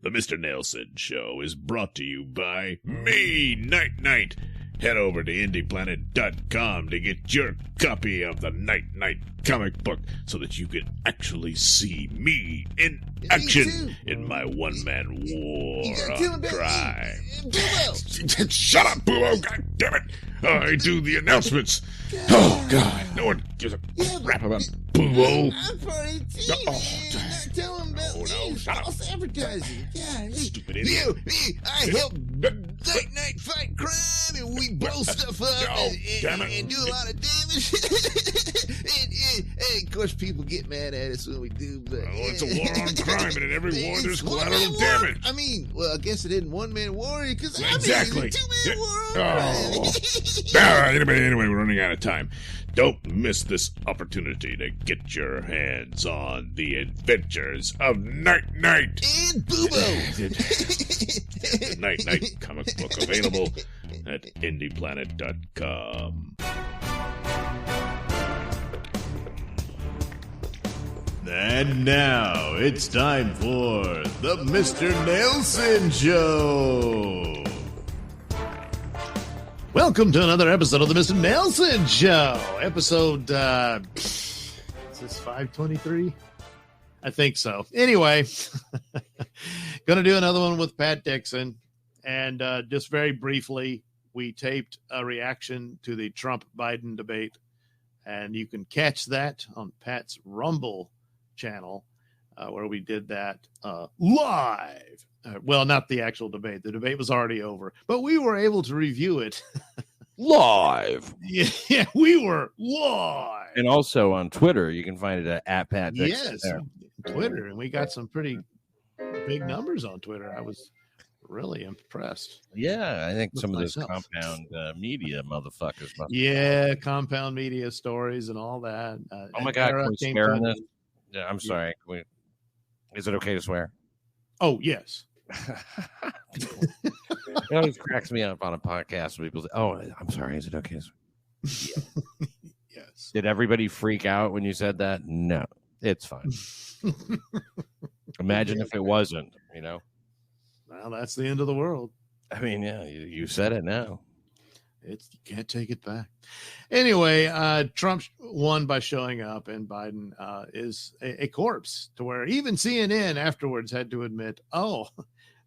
The Mr. Nailsin Show is brought to you by me, Night Night. Head over to IndiePlanet.com to get your copy of the Night Night comic book so that you can actually see me in action in my one-man war on Drive. Shut up, Boo-Bo! God damn it! I do the announcements. Oh, God. No one gives a crap about Boo-Bo. I'm part of the team. Tell him about me. False advertising. God, Stupid idiot. I help Night Night fight crime, and we blow stuff up and do a lot of damage. and of course, people get mad at us when we do. But it's a war on crime, and in every war, there's collateral war. damage. I mean, well, I guess it isn't one-man war because Exactly. It's a two-man war on crime. All right, anyway, we're running out of time. Don't miss this opportunity to get your hands on the adventures of Night Night. And Boo-Bo. The Night Night comic book available at IndiePlanet.com. And now it's time for the Mr. Nailsin Show. Welcome to another episode of the Mr. Nailsin Show. Episode, is this 523? I think so. Anyway, going to do another one with Pat Dixon. And just very briefly, we taped a reaction to the Trump-Biden debate. And you can catch that on Pat's Rumble channel, where we did that live. Well, not the actual debate. The debate was already over, but we were able to review it live. Yeah, we were live. And also on Twitter, you can find it at Pat Dixon. Yes, there. Twitter, and we got some pretty big numbers on Twitter. I was really impressed. Yeah, I think some of those compound media motherfuckers. Compound media stories and all that. Oh my God, can we swear on this? Yeah, I'm sorry. Is it okay to swear? Oh, yes. It always cracks me up on a podcast when people say, "Oh, I'm sorry. Is it okay to swear?" Yeah. Yes. Did everybody freak out when you said that? No, it's fine. Imagine if it wasn't, Well, that's the end of the world. I mean, yeah, you said it now. You can't take it back. Anyway, Trump won by showing up, and Biden is a corpse, to where even CNN afterwards had to admit, oh,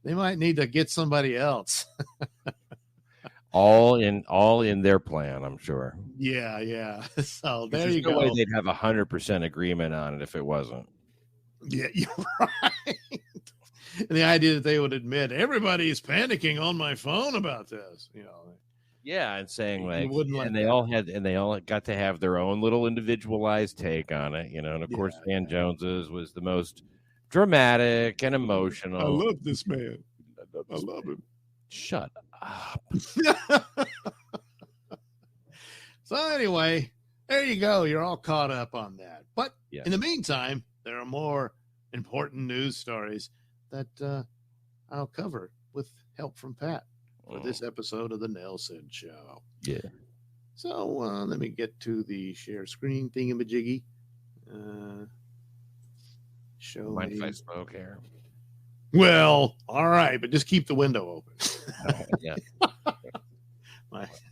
they might need to get somebody else. all in their plan, I'm sure. Yeah. So there you go. go. Way they'd have 100% agreement on it if it wasn't. Yeah, you're right. And the idea that they would admit everybody's panicking on my phone about this, Yeah, and saying they all got to have their own little individualized take on it, and of course Dan Jones's was the most dramatic and emotional. I love this man. I love him. Shut up. So anyway, there you go. You're all caught up on that. But in the meantime, there are more important news stories that I'll cover with help from Pat for this episode of the Nailsin Show. Yeah. So let me get to the share screen thingamajiggy. Show Mind me. if I smoke here? Well, all right, but just keep the window open. Yeah.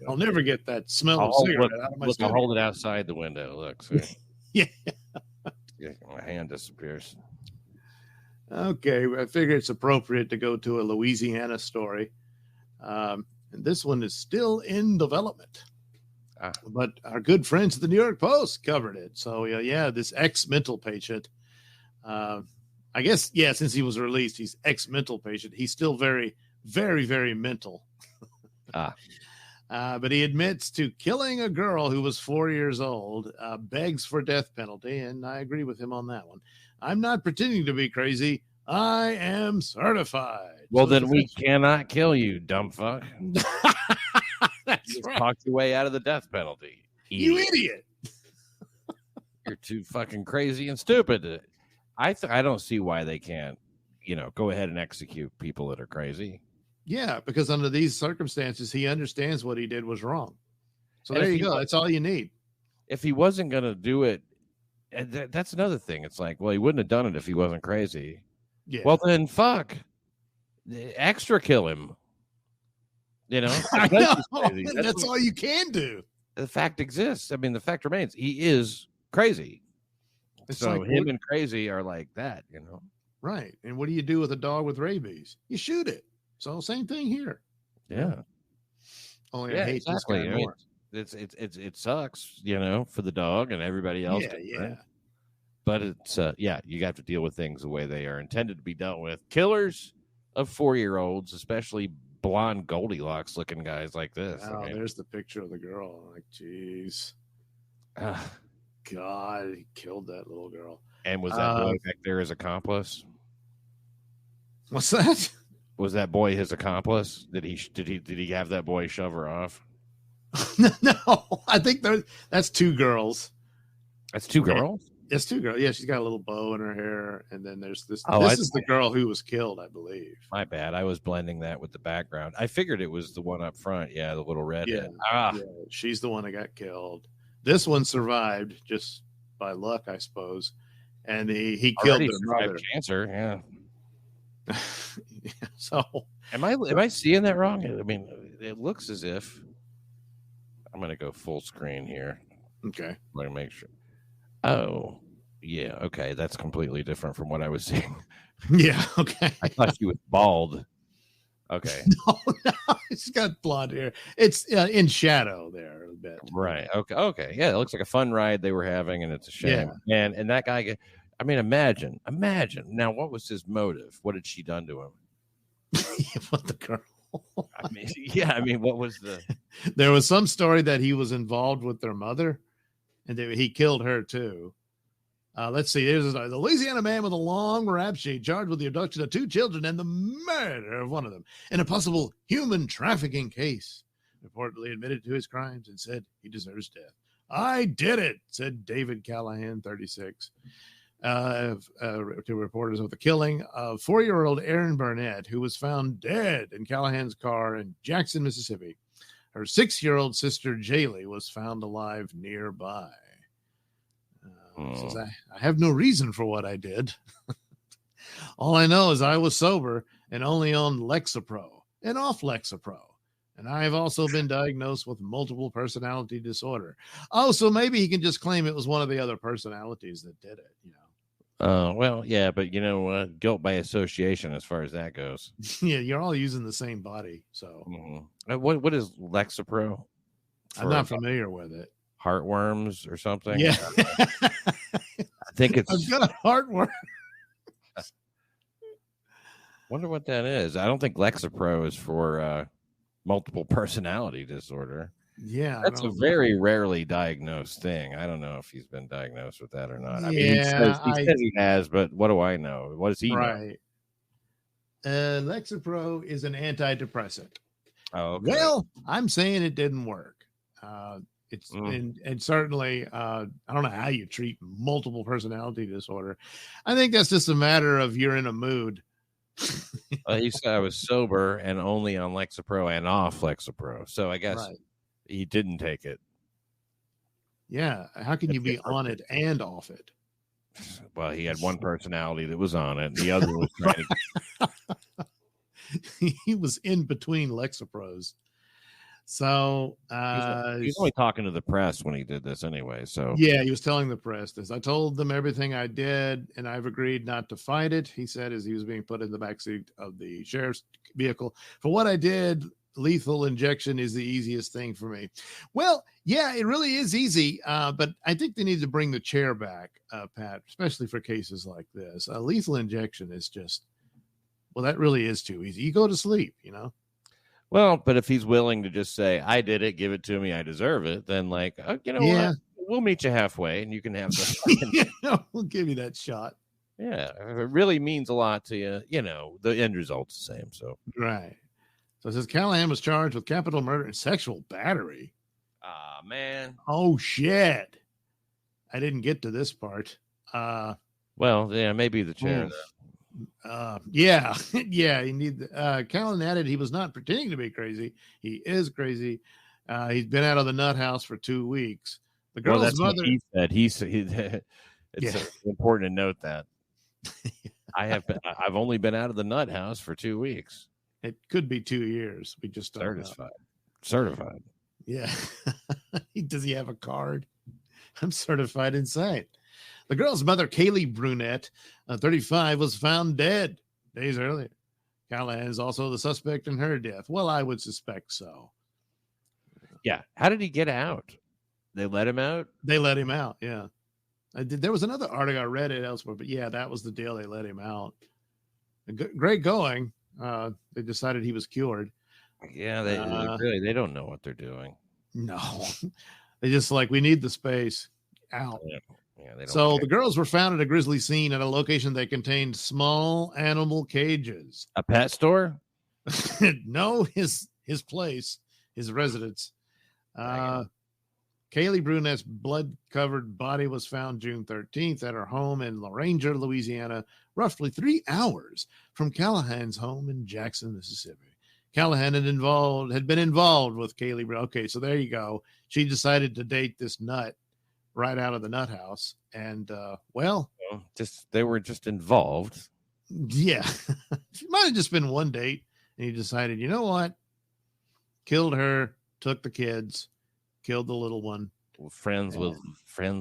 I'll never get that smell of cigarette out of my I'll studio. hold it outside the window. Look. See? Yeah. My hand disappears. Okay, I figure it's appropriate to go to a Louisiana story. And this one is still in development. But our good friends at the New York Post covered it. So, this ex-mental patient, I guess, since he was released, he's ex-mental patient. He's still very, very, very mental. But he admits to killing a girl who was 4 years old, begs for death penalty, and I agree with him on that one. I'm not pretending to be crazy. I am certified. Well, then we cannot kill you, dumb fuck. That's right. Talk your way out of the death penalty. You idiot. You're too fucking crazy and stupid. I don't see why they can't, go ahead and execute people that are crazy. Yeah, because under these circumstances, he understands what he did was wrong. So there you go. That's all you need. If he wasn't going to do it, that's another thing. It's like, well, he wouldn't have done it if he wasn't crazy. Yeah. Well, then fuck. extra kill him. You know, I because know. he's crazy. That's all you can do. The fact exists. I mean, the fact remains. He is crazy. It's so like, him and crazy are like that, you know. Right. And what do you do with a dog with rabies? You shoot it. So same thing here. Yeah. Only I hate this guy more. It sucks, you know, for the dog and everybody else. Yeah. But it's you got to deal with things the way they are intended to be dealt with. Killers of 4-year-olds, especially blonde Goldilocks looking guys like this. Oh, there's the picture of the girl. Like, geez. God, he killed that little girl. And was that boy back there his accomplice? What's that? Was that boy his accomplice? Did he have that boy shove her off? No, I think that's two girls. That's two girls? It's two girls. Yeah, she's got a little bow in her hair, and then there's this. Oh, this is the girl who was killed, I believe. My bad. I was blending that with the background. I figured it was the one up front. Yeah, the little redhead. Yeah, she's the one that got killed. This one survived just by luck, I suppose, and he killed their mother. Cancer. Yeah. So, am I seeing that wrong? I mean, it looks as if I'm going to go full screen here. Okay, I'm going to make sure. Oh, yeah. Okay, that's completely different from what I was seeing. Yeah. Okay. I thought she was bald. Okay. No, she's got blonde hair. It's in shadow there a bit. Right. Okay. Yeah, it looks like a fun ride they were having, and it's a shame. Yeah. And that guy. I mean, imagine. Now, what was his motive? What had she done to him? What, the girl? I mean, what was the? There was some story that he was involved with their mother, and he killed her too. Let's see. There's the Louisiana man with a long rap sheet charged with the abduction of 2 children and the murder of one of them in a possible human trafficking case. Reportedly admitted to his crimes and said he deserves death. I did it, said David Callahan, 36. To reporters of the killing of 4-year-old Erin Burnett, who was found dead in Callahan's car in Jackson, Mississippi. Her 6-year-old sister, Jaylee, was found alive nearby. Says, I have no reason for what I did. All I know is I was sober and only on Lexapro and off Lexapro. And I have also been diagnosed with multiple personality disorder. Oh, so maybe he can just claim it was one of the other personalities that did it, you know. Well, yeah, but you know, guilt by association as far as that goes. Yeah, you're all using the same body. So what is Lexapro? I'm not familiar with it. Heartworms or something? Yeah. I think it's I've got a heartworm. Wonder what that is. I don't think Lexapro is for multiple personality disorder. Yeah, that's a very rarely diagnosed thing. I don't know if he's been diagnosed with that or not. I mean, Yeah, he says he has, but what do I know? What does he know? Lexapro is an antidepressant. Oh, okay. Well, I'm saying it didn't work. It's and certainly I don't know how you treat multiple personality disorder. I think that's just a matter of you're in a mood. He said I was sober and only on Lexapro and off Lexapro, so I guess he didn't take it. Yeah, how can you be on it and off it? Well, he had one personality that was on it, the other was trying to. He was in between Lexapros. So he's only talking to the press when he did this anyway. So yeah, he was telling the press this. I told them everything I did, and I've agreed not to fight it, he said, as he was being put in the backseat of the sheriff's vehicle. For what I did, lethal injection is the easiest thing for me. Well, yeah, it really is easy. But I think they need to bring the chair back, Pat, especially for cases like this. Lethal injection is just, well, that really is too easy. You go to sleep, you know? Well, but if he's willing to just say, I did it, give it to me, I deserve it, then what? We'll meet you halfway and you can have the we'll give you that shot. Yeah, if it really means a lot to you, you know, the end result's the same. So right. So it says Callahan was charged with capital murder and sexual battery. Ah, man. Oh shit. I didn't get to this part. Well, yeah, maybe the chair. Yeah. You need Callahan added he was not pretending to be crazy. He is crazy. He's been out of the nut house for 2 weeks. The girl's mother. What he said. It's important to note that. I've only been out of the nut house for 2 weeks. It could be 2 years. We just don't know. Certified. Yeah. Does he have a card? I'm certified insane. The girl's mother, Kaylee Brunette, 35, was found dead days earlier. Callahan is also the suspect in her death. Well, I would suspect so. Yeah. How did he get out? They let him out? They let him out, yeah. There was another article, I read it elsewhere, but yeah, that was the deal. They let him out. Great going. They decided he was cured. Yeah, they don't know what they're doing. No. They just we need the space out. Yeah, they don't So care. the girls were found at a grisly scene at a location that contained small animal cages. A pet store? No, his place, his residence. Kaylee Brunette's blood-covered body was found June 13th at her home in Loranger, Louisiana, roughly 3 hours from Callahan's home in Jackson, Mississippi. Callahan had been involved with Kaylee. Okay, so there you go. She decided to date this nut right out of the nut house. And, they were just involved. Yeah. It might have just been one date. And he decided, you know what? Killed her, took the kids, killed the little one. Well, friends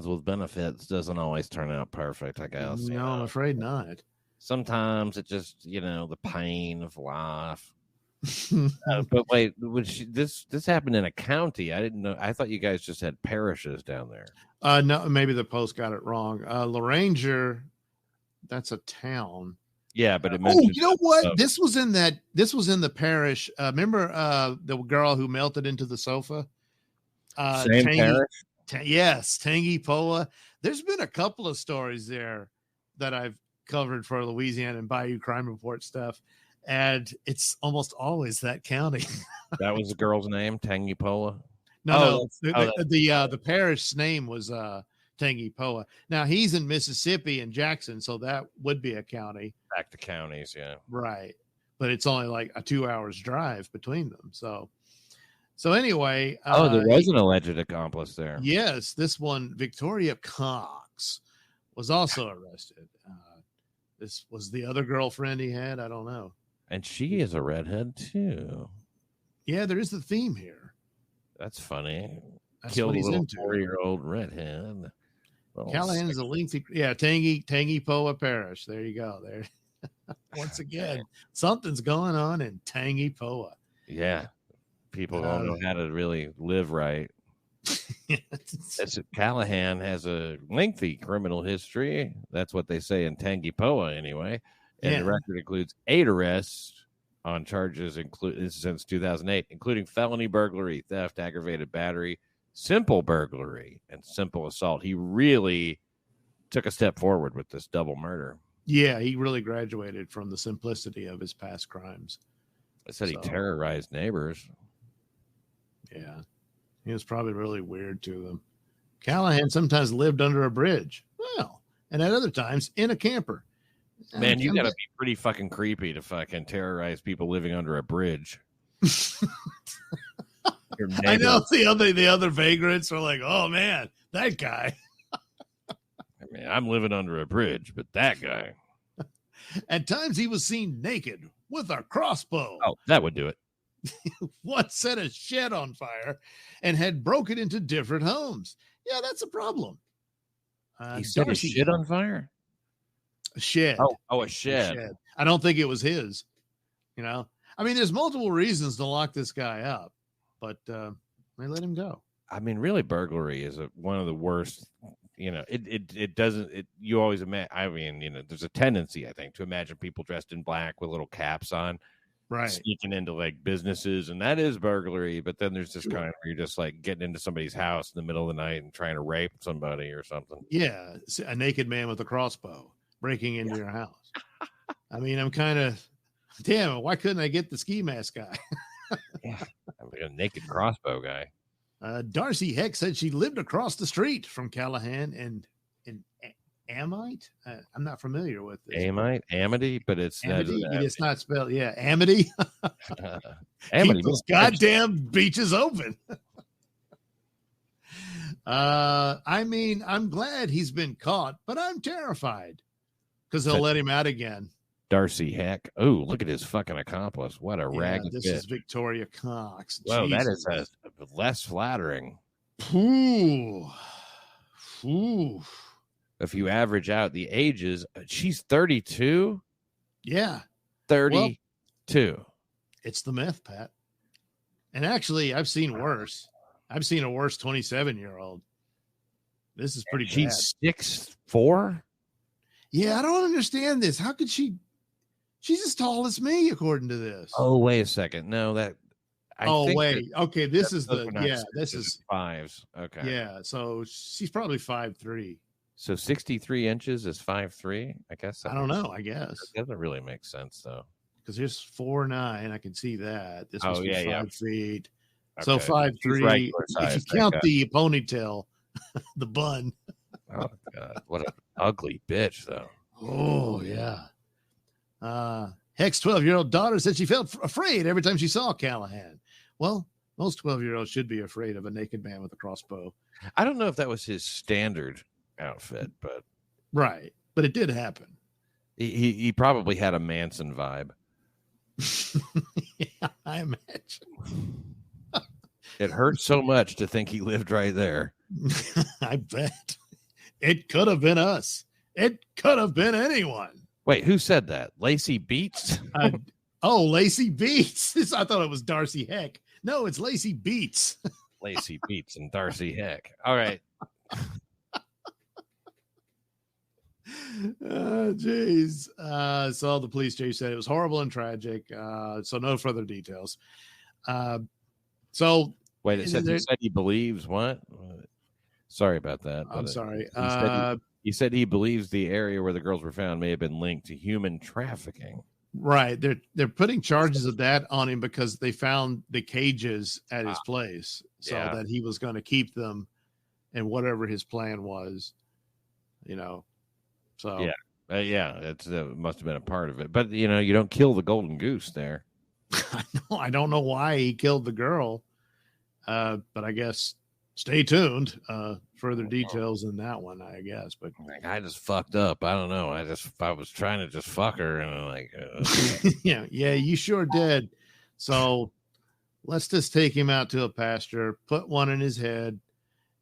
with benefits doesn't always turn out perfect, I guess. No, I'm afraid not. Sometimes it just, the pain of life. But wait, this happened in a county. I didn't know. I thought you guys just had parishes down there. No, maybe the Post got it wrong. Loranger, that's a town. Yeah, but it mentioned. You know what? This was in the parish. Remember the girl who melted into the sofa? Same parish? Yes, Tangi Poa. There's been a couple of stories there that I've covered for Louisiana and Bayou Crime Report stuff. And it's almost always that county. That was the girl's name, Tangi Poa? No. The parish's name was Tangi Poa. Now, he's in Mississippi and Jackson, so that would be a county. Back to counties, yeah. Right. But it's only a 2 hours drive between them. So anyway. There was an alleged accomplice there. Yes, this one, Victoria Cox, was also arrested. This was the other girlfriend he had. I don't know. And she is a redhead, too. Yeah, there is the theme here. That's funny. That's Killed what a he's little into. 4-year-old redhead. Well, Callahan is a lengthy. Yeah, Tangi Poa Parish. There you go. There. Once again, something's going on in Tangi Poa. Yeah. People don't know how to really live right. Callahan has a lengthy criminal history. That's what they say in Tangi Poa, anyway. And the record includes 8 arrests on charges since 2008, including felony burglary, theft, aggravated battery, simple burglary, and simple assault. He really took a step forward with this double murder. Yeah, he really graduated from the simplicity of his past crimes. I said he terrorized neighbors. Yeah, he was probably really weird to them. Callahan sometimes lived under a bridge. Well, and at other times in a camper. Man, you got to be pretty fucking creepy to fucking terrorize people living under a bridge. I know the other vagrants are like, oh man, that guy. I mean, I'm living under a bridge, but that guy. At times he was seen naked with a crossbow. Oh, that would do it. Once set a shed on fire and had broken into different homes. Yeah, that's a problem. He set his shit on fire? A shed. Oh, a shed. I don't think it was his. I mean, there's multiple reasons to lock this guy up, but they let him go. I mean, really, burglary is one of the worst. It doesn't. You always imagine. I mean, there's a tendency, I think, to imagine people dressed in black with little caps on, right, sneaking into businesses, and that is burglary. But then there's this kind of where you're just getting into somebody's house in the middle of the night and trying to rape somebody or something. Yeah, a naked man with a crossbow breaking into your house. I mean, I'm kind of, damn, why couldn't I get the ski mask guy? Yeah, a naked crossbow guy. Darcy Heck said she lived across the street from Callahan and Amite. I'm not familiar with this. Amity, but it's Amity. It's not spelled. Yeah, Amity. Amity. Keep those goddamn beaches open. I mean, I'm glad he's been caught, but I'm terrified because they'll let him out again. Darcy Heck. Oh, look at his fucking accomplice. What a ragged This bitch. is Victoria Cox. Well, Jesus. that is less flattering. Ooh. If you average out the ages, she's 32. Yeah. 32. Well, it's the myth, Pat. And actually, I've seen worse. I've seen a worse 27-year-old. This is pretty bad. She's 6'4"? Yeah, I don't understand this. How could she's as tall as me, according to this. Oh, wait a second. No, okay. This is this is fives. Okay. Yeah, so she's probably 5'3". So 63 inches is 5'3". I guess. I don't know. I guess that doesn't really make sense though. Because here's 4'9". I can see that. This must be 5 feet. Okay. So 5'3". If you count the ponytail, the bun. Oh God, what an ugly bitch though. Oh yeah. Heck's 12-year-old daughter said she felt afraid every time she saw Callahan. Well, most 12-year-olds should be afraid of a naked man with a crossbow. I don't know if that was his standard outfit, but right. But it did happen. He probably had a Manson vibe. Yeah, I imagine. It hurt so much to think he lived right there. I bet. It could have been us. It could have been anyone. Wait, who said that? Lacey Beats? Lacey Beats. I thought it was Darcy Heck. No, it's Lacey Beats. Lacey Beats and Darcy Heck. All right. Jeez. So the police chief said it was horrible and tragic. So no further details. So wait, he said he believes what? Sorry about that. I'm sorry. He said he believes the area where the girls were found may have been linked to human trafficking. Right. They're putting charges of that on him because they found the cages at his place, so that he was going to keep them, and whatever his plan was, So it must have been a part of it. But you don't kill the golden goose there. I don't know why he killed the girl, but I guess stay tuned. Further details in that one, I guess. But I just fucked up. I don't know. I was trying to just fuck her, and yeah, you sure did. So let's just take him out to a pasture, put one in his head,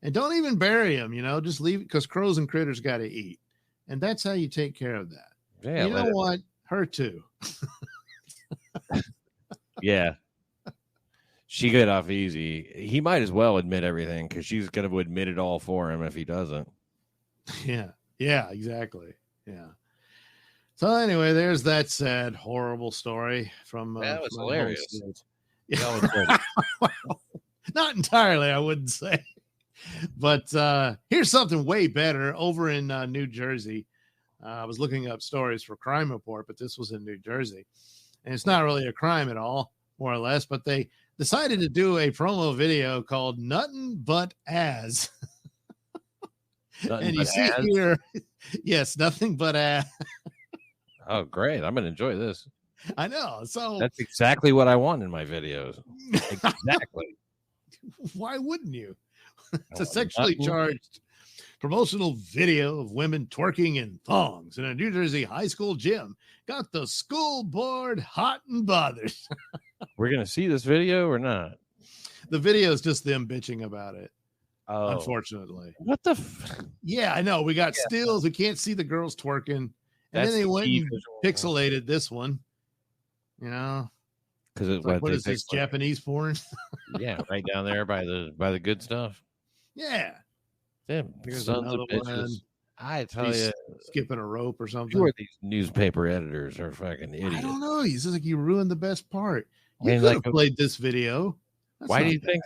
and don't even bury him. Just leave it because crows and critters got to eat, and that's how you take care of that. Yeah, you know what? Her too. Yeah. She got off easy. He might as well admit everything because she's going to admit it all for him if he doesn't. Yeah, exactly. Yeah. So anyway, there's that sad, horrible story from that was hilarious. Yeah. Not entirely, I wouldn't say. But here's something way better over in New Jersey. I was looking up stories for Crime Report, but this was in New Jersey. And it's not really a crime at all, more or less, but they decided to do a promo video called Nuttin But As. And you see here, yes, nothing but ass. Oh, great. I'm going to enjoy this. I know. So that's exactly what I want in my videos. Exactly. Why wouldn't you? It's a sexually charged promotional video of women twerking in thongs in a New Jersey high school gym. Got the school board hot and bothered. We're going to see this video or not? The video is just them bitching about it. Oh, unfortunately. What the? Yeah, I know. We got stills. We can't see the girls twerking. And then they went and pixelated this one. Because what is this, Japanese porn? Yeah, right down there by the good stuff. Yeah. Them sons of bitches. One. I tell you, skipping a rope or something. Sure, these newspaper editors are fucking idiots. I don't know. It's just like you ruined the best part. You could have played this video. Why do you think?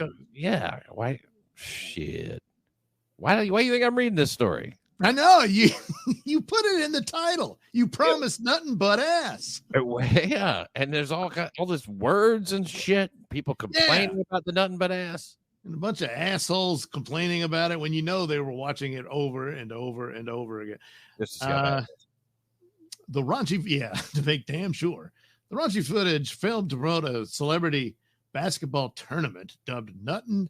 Why? Shit. Why do you think I'm reading this story? I know you put it in the title. You promised nothing but ass. Yeah, and there's all this words and shit. People complaining about the nothing but ass. And a bunch of assholes complaining about it when they were watching it over and over and over again. The raunchy, to make damn sure. The raunchy footage filmed to promote a celebrity basketball tournament dubbed Nuttin.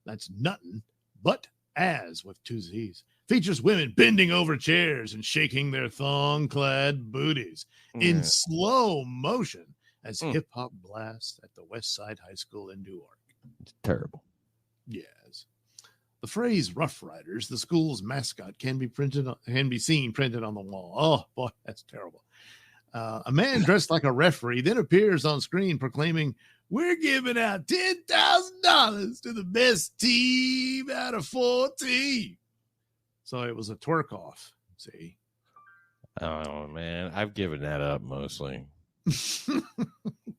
That's Nuttin, but as with two Z's. features women bending over chairs and shaking their thong-clad booties in slow motion as hip-hop blasts at the West Side High School in Newark. It's terrible. Yes. The phrase Rough Riders, the school's mascot, can be seen printed on the wall. Oh, boy, that's terrible. A man dressed like a referee then appears on screen proclaiming, "We're giving out $10,000 to the best team out of 14. So it was a twerk off. See? Oh, man. I've given that up mostly.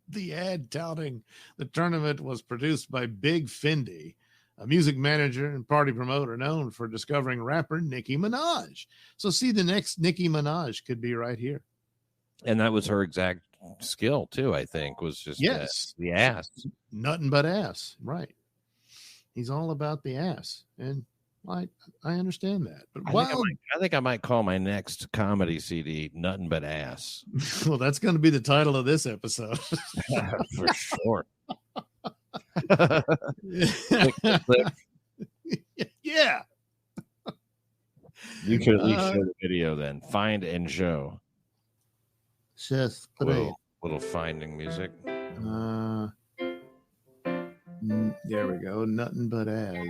The ad touting the tournament was produced by Big Fendi, a music manager and party promoter known for discovering rapper Nicki Minaj. So see, the next Nicki Minaj could be right here. And that was her exact skill, too, I think, was just the ass. Nothing but ass. Right. He's all about the ass. And I understand that. But I think I might call my next comedy CD Nuttin' But Ass. Well, that's going to be the title of this episode. For sure. Yeah. You could at least show the video then. Find and show. Just little finding music. There we go. Nothing but as.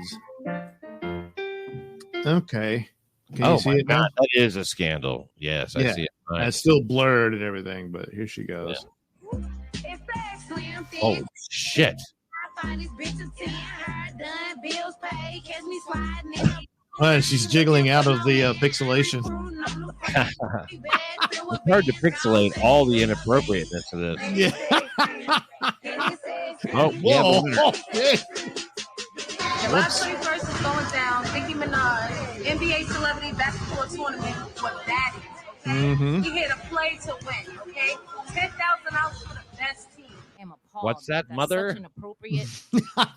Okay. Can you see it now? That is a scandal. Yes, I see it. Nice. It's still blurred and everything, but here she goes. Yeah. Oh shit! She's jiggling out of the pixelation. It's hard to pixelate all the inappropriateness of this. Yeah. Oh, whoa! Yeah, July 31st is going down. Nicki Minaj, NBA celebrity basketball tournament. What that is, okay? Mm-hmm. You here to play to win, okay? $10,000 for the best team. What's that, mother? Such an appropriate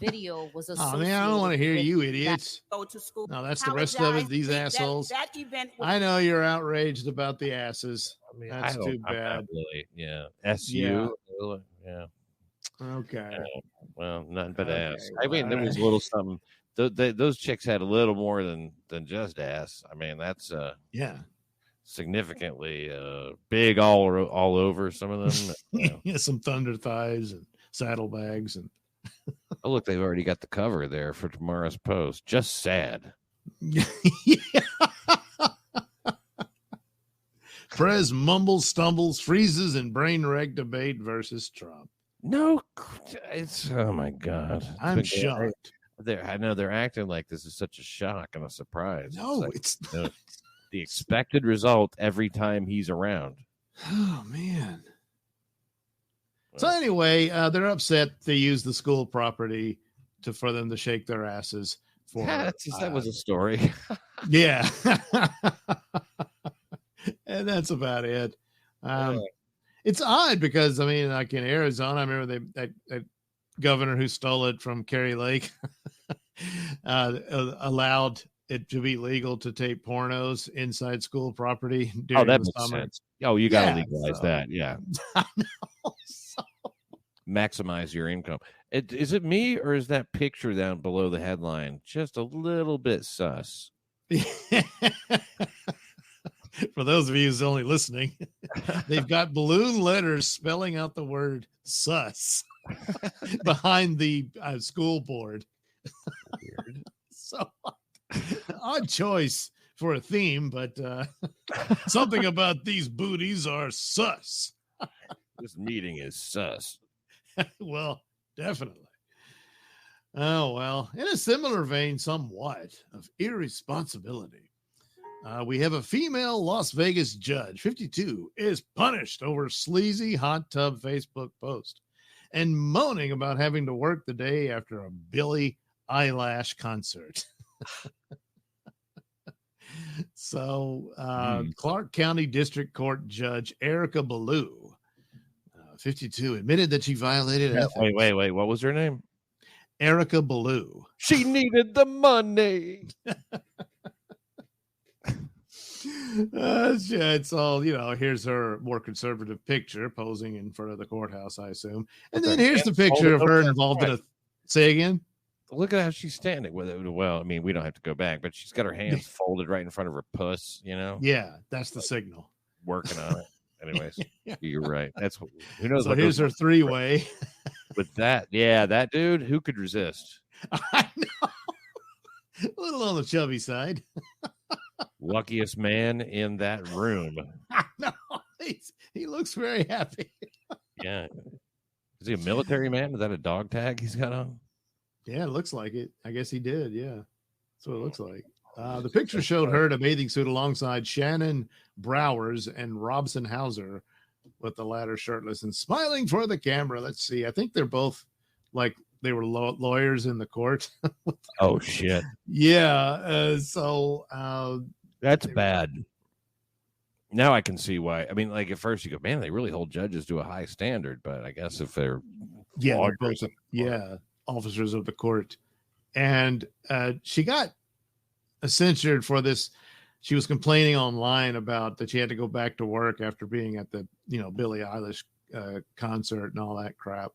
video was Oh man, I don't want to hear you idiots. Go to school. No, that's the rest of it. These assholes. That event. I know you're outraged about the asses. I mean, that's too bad. Really, yeah. SU. Yeah. Okay. Well, nothing but ass. I mean, there was a little something. Those chicks had a little more than just ass. I mean, that's significantly big all over some of them. Yeah, some thunder thighs and saddlebags and. Oh, look, they've already got the cover there for tomorrow's post. Just sad. Yeah. Prez mumbles, stumbles, freezes, and brain wreck debate versus Trump. No, it's oh my god! I'm shocked. I know they're acting like this is such a shock and a surprise. No, it's the expected result every time he's around. Oh man. So anyway, they're upset they used the school property for them to shake their asses. That was a story. Yeah. And that's about it. It's odd because, I mean, like in Arizona, I remember that governor who stole it from Kerry Lake allowed it to be legal to tape pornos inside school property during that the makes summer. sense. Oh, you got to legalize that. Yeah. I know. Maximize your income. Is it me or is that picture down below the headline just a little bit sus? For those of you who's only listening, they've got balloon letters spelling out the word sus behind the school board. Weird. So odd choice for a theme, but something about these booties are sus. This meeting is sus. Well, definitely. Oh, well, in a similar vein, somewhat, of irresponsibility. We have a female Las Vegas judge, 52, is punished over sleazy hot tub Facebook post and moaning about having to work the day after a Billie Eyelash concert. So, Clark County District Court Judge Erica Ballou, 52, admitted that she violated ethics. Wait. What was her name? Erica Ballou. She needed the money. It's all, here's her more conservative picture posing in front of the courthouse, I assume. And then here's the picture of her involved in say again? look at how she's standing with it. Well, I mean, we don't have to go back, but she's got her hands folded right in front of her puss, Yeah, that's the signal. working on it. Anyways, you're right. That's who knows. So here's her 3-way. With that, yeah, that dude, who could resist? I know. A little on the chubby side. Luckiest man in that room. I know. He looks very happy. Yeah. Is he a military man? Is that a dog tag he's got on? Yeah, it looks like it. I guess he did. Yeah. That's what it looks like. The picture showed her in a bathing suit alongside Shannon Browers and Robson Hauser, with the latter shirtless and smiling for the camera. Let's see. I think they're both like they were lawyers in the court. Oh, shit. Yeah. That's bad. Now I can see why. I mean, like at first you go, man, they really hold judges to a high standard. But I guess if they're officers of the court, and she got censured for this. She was complaining online about that she had to go back to work after being at the Billie Eilish concert and all that crap.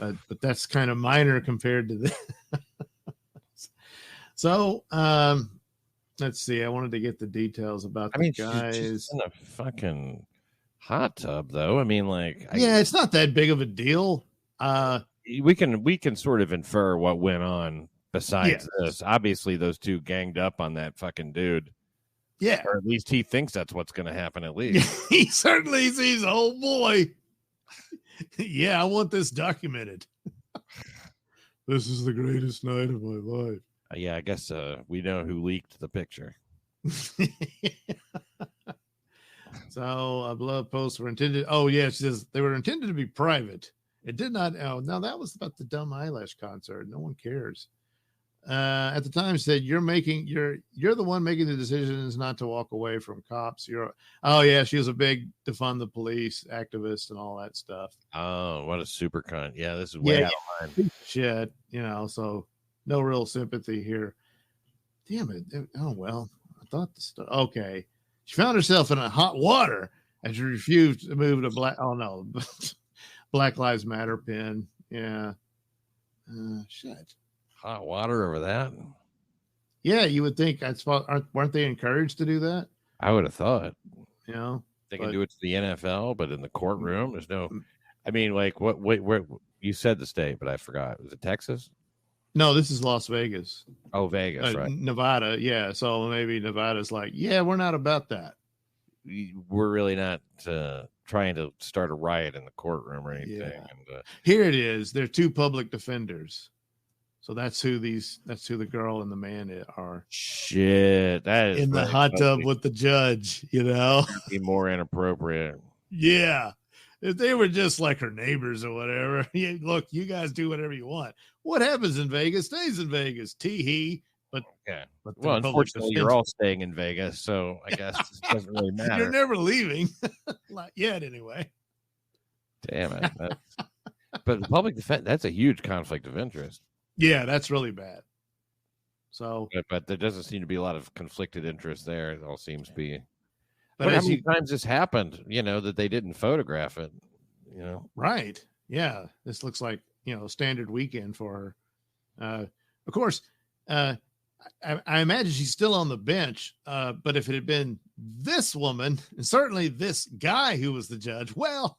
But that's kind of minor compared to this. So let's see. I wanted to get the details about the guys. She's in a fucking hot tub, though. I mean, like, it's not that big of a deal. We can sort of infer what went on besides this. Obviously, those two ganged up on that fucking dude. Yeah, or at least he thinks that's what's going to happen. At least he certainly sees. Oh boy, yeah, I want this documented. This is the greatest night of my life. Yeah, I guess we know who leaked the picture. So, blog posts were intended. Oh, yeah, she says they were intended to be private. It did not. Oh, no, that was about the dumb eyelash concert. No one cares. At the time, said you're the one making the decisions not to walk away from cops. She was a big defund the police activist and all that stuff. Oh, what a super cunt. Yeah, this is way out of line. Shit, so no real sympathy here. Damn it. Oh, well, I thought the stuff. Okay. She found herself in a hot water and she refused to move to Black Lives Matter pin. Yeah. Shit. Hot water over that? Yeah, you would think. Weren't they encouraged to do that? I would have thought. They can do it to the NFL, but in the courtroom, there's no. I mean, like, where you said the state, but I forgot. Was it Texas? No, this is Las Vegas. Oh, Vegas, right? Nevada, yeah. So maybe Nevada's like, yeah, we're not about that. We're really not trying to start a riot in the courtroom or anything. Yeah. And, here it is. They're two public defenders. So that's who the girl and the man are. Shit, that is in the hot tub with the judge. Be more inappropriate. Yeah, if they were just like her neighbors or whatever. Look, you guys do whatever you want. What happens in Vegas stays in Vegas. Tee-hee. But okay. Well, unfortunately, you're all staying in Vegas, so I guess it doesn't really matter. You're never leaving, not yet, anyway. Damn it! But the public defense—that's a huge conflict of interest. Yeah, that's really bad. So, but there doesn't seem to be a lot of conflicted interest there. It all seems to be. But how many times this happened? That they didn't photograph it. Right? Yeah, this looks like standard weekend for her. Of course, I imagine she's still on the bench. But if it had been this woman, and certainly this guy who was the judge, well.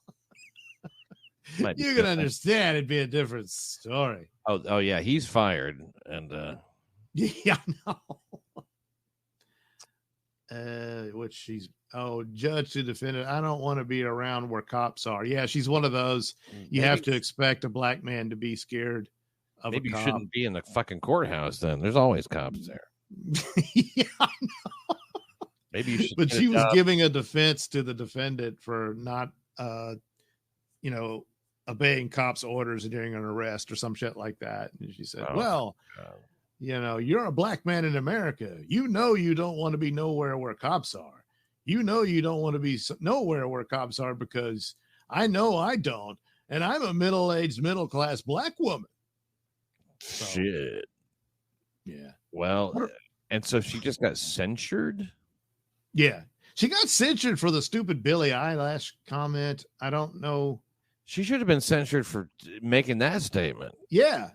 You can understand it'd be a different story. Oh yeah, he's fired, and yeah, I know. Judge to defendant. I don't want to be around where cops are. Yeah, she's one of those. You have to expect a black man to be scared of maybe a cop. You shouldn't be in the fucking courthouse then. There's always cops there. Yeah, I know. Maybe you should. But she was giving a defense to the defendant for not, obeying cops' orders during an arrest or some shit like that. And she said, you're a black man in America. You don't want to be nowhere where cops are. You don't want to be nowhere where cops are because I know I don't. And I'm a middle-aged, middle-class black woman. So, shit. Yeah. Well, and so she just got censured? Yeah. She got censured for the stupid Billie Eilish comment. I don't know. She should have been censured for making that statement. Yeah.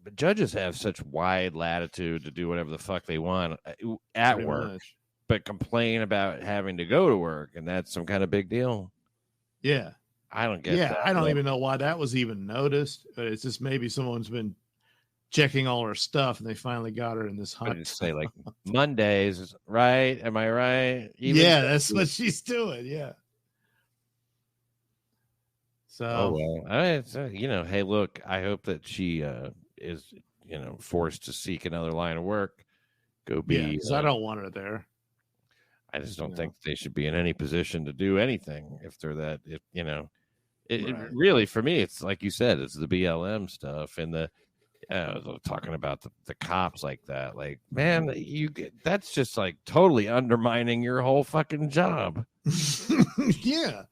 but judges have such wide latitude to do whatever the fuck they want at Pretty work, much. but complain about having to go to work, and that's some kind of big deal. Yeah. I don't get Yeah. that. I don't even know why that was even noticed, but it's just maybe someone's been checking all her stuff and they finally got her in this I hot just say like Mondays, right? Am I right? yeah, that's what she's doing. Yeah. So, Oh well, hey, look, I hope that she is, forced to seek another line of work. Go be. yeah, because I don't want her there. I just don't think they should be in any position to do anything if they're that. It really, for me, it's like you said, it's the BLM stuff and the talking about the cops like that. Like, man, that's just like totally undermining your whole fucking job. Yeah,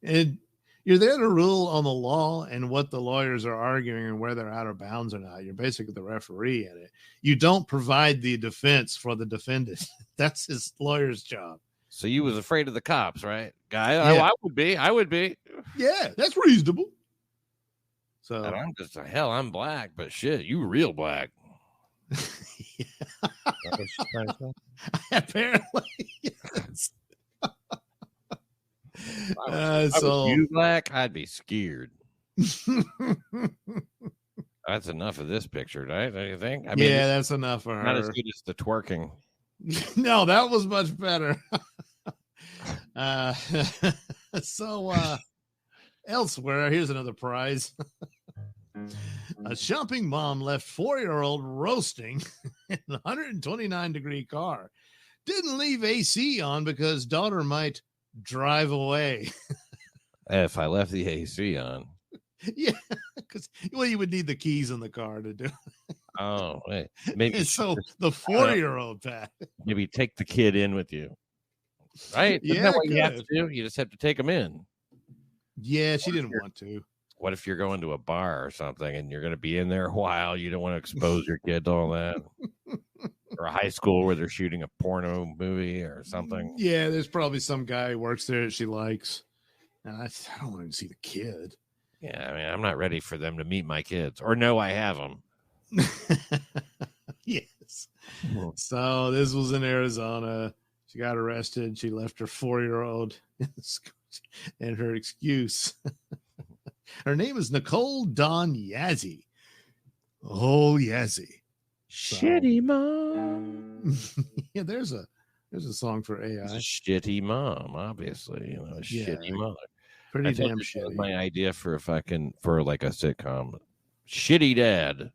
and you're there to rule on the law and what the lawyers are arguing and where they're out of bounds or not. You're basically the referee in it. You don't provide the defense for the defendant. That's his lawyer's job. So you was afraid of the cops, right, guy? Yeah. I would be. Yeah, that's reasonable. So and I'm just I'm black, but shit, you real black. Apparently, yes. So you black, I'd be scared. That's enough of this picture, right? Don't you think? I mean, yeah, that's enough for her. Not as good as the twerking. No, that was much better. Elsewhere, here's another prize. A shopping mom left 4-year-old roasting in a 129-degree car. Didn't leave AC on because daughter might drive away. If I left the AC on. Yeah, because you would need the keys in the car to do it. Oh, wait. Maybe so the 4-year-old, Pat. Maybe take the kid in with you. Right? Yeah, isn't that what you have to do? You just have to take them in. Yeah, she didn't want to. What if you're going to a bar or something and you're going to be in there a while? You don't want to expose your kid to all that. Or a high school where they're shooting a porno movie or something. Yeah, there's probably some guy who works there that she likes. And I don't want to see the kid. Yeah, I mean, I'm not ready for them to meet my kids or know I have them. Yes. So this was in Arizona. She got arrested. She left her 4-year-old in the school. And her excuse. Her name is Nicole Dawn Yazzie. Oh, Yazzie. Shitty mom. Yeah, there's a song for AI. It's a shitty mom, obviously. Shitty mother. Pretty damn shitty. Was my idea for for like a sitcom. Shitty dad.